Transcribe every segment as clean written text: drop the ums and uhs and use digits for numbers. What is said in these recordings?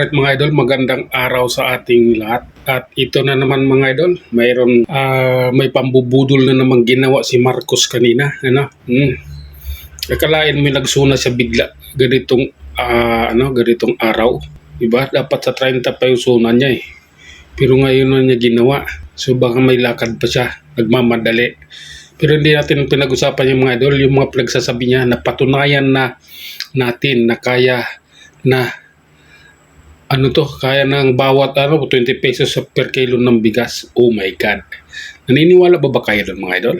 Alright mga idol, magandang araw sa ating lahat. At ito na naman mga idol, may pambubudol na naman ginawa si Marcos kanina. Akalain mo nagsuna siya bigla ganitong araw. Diba? Dapat sa 30 pa yung suna niya eh. Pero ngayon na niya ginawa. So baka may lakad pa siya, nagmamadali. Pero hindi natin pinag-usapan yung mga idol, yung mga pinagsasabi niya na patunayan na natin na kaya na kaya ng bawat 20 pesos per kilo ng bigas. Oh my God. Naniniwala ba kayo doon mga idol?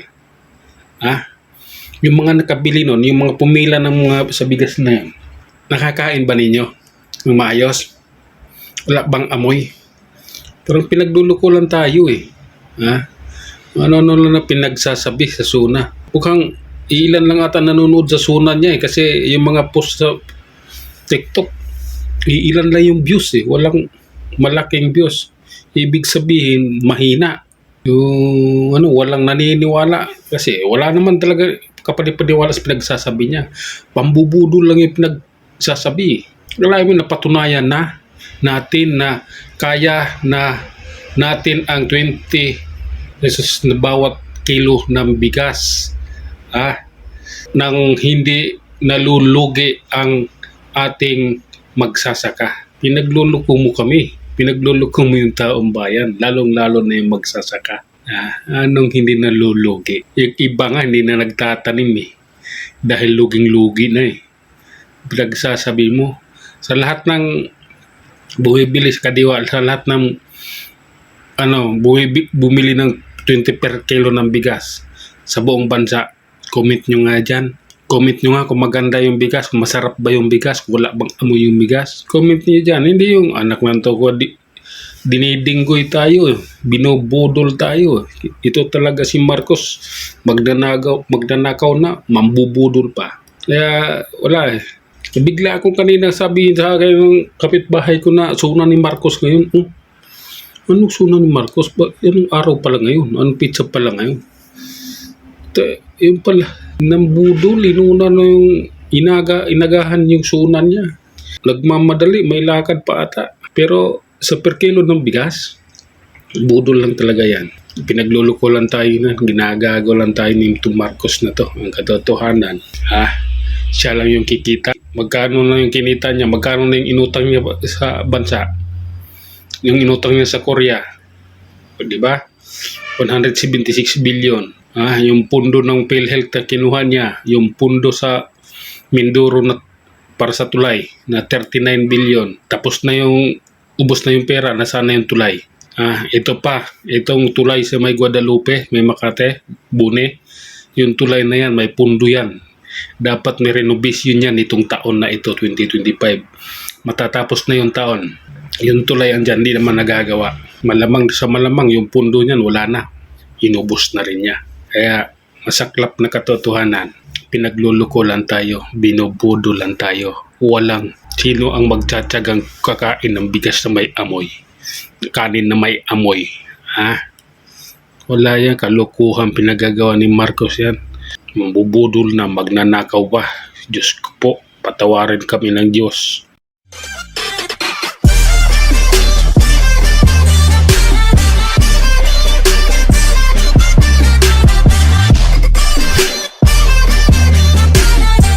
Yung mga nakabili nun, yung mga pumila ng mga sa bigas na yan, nakakain ba ninyo? Ng maayos? Wala bang amoy? Parang pinagluluko lang tayo eh. Ano na pinagsasabi sa Suna. Mukhang ilan lang ata nanonood sa Suna niya eh. Kasi yung mga post sa TikTok, ilan lang yung views eh. Walang malaking views. Ibig sabihin, mahina. Yung walang naniniwala. Kasi wala naman talaga kapalipaniwala sa pinagsasabi niya. Pambubudol lang yung pinagsasabi. Alam mo, napatunayan na natin na kaya na natin ang 20 pesos na bawat kilo ng bigas. Nang hindi nalulugi ang ating magsasaka. Pinagluluko mo kami. Pinagluluko mo yung taong bayan. Lalong-lalo na yung magsasaka. Anong hindi nalulugi? Yung iba nga hindi na nagtatanim eh. Dahil luging-lugi na eh. Pinagsasabi mo. Sa lahat ng bumibili sa kadiwa, sa lahat ng bumili ng 20 per kilo ng bigas sa buong bansa, comment nyo nga dyan. Comment nyo nga kung maganda yung bigas, kung masarap ba yung bigas, kung wala bang amoy yung bigas. Comment nyo dyan. Hindi yung anak ng toko, dinidinggoy tayo, binubudol tayo. Ito talaga si Marcos, magnanakaw na, mambubudol pa. Kaya wala eh. Bigla akong kanina sabihin sa akin ng kapitbahay ko na suna ni Marcos ngayon. Anong suna ni Marcos? Anong araw pala ngayon? Anong pizza pala ngayon? Yung pala, nambudol, inuna na yung inagahan yung sunan niya. Nagmamadali, may lakad pa ata. Pero sa per kilo ng bigas, budol lang talaga yan. Pinagluluko lang tayo na, ginagago lang tayo ni Marcos na to. Ang katotohanan, siya lang yung kikita. Magkano na yung kinita niya, magkano na yung inutang niya sa bansa. Yung inutang niya sa Korea, di ba? 176 billion. Yung pundo ng PhilHealth na kinuha niya, yung pundo sa Mindoro na para sa tulay na 39 billion. Tapos na yung, ubos na yung pera, nasaan na yung tulay. Itong tulay sa may Guadalupe, may Makate, Bune, yung tulay na yan, may pundo yan. Dapat may renovation yan itong taon na ito, 2025. Matatapos na yung taon. Yung tulay andyan, hindi naman nagagawa. Malamang yung pundo niyan, wala na. Inubos na rin niya. Kaya masaklap na katotohanan, pinagluluko lang tayo, binubudo lang tayo. Walang sino ang magtsatsagang kakain ng bigas na may amoy, kanin na may amoy. Wala yan, kalukuhan pinagagawa ni Marcos yan. Mambubudol na, magnanakaw ba? Diyos ko po, patawarin kami ng Diyos.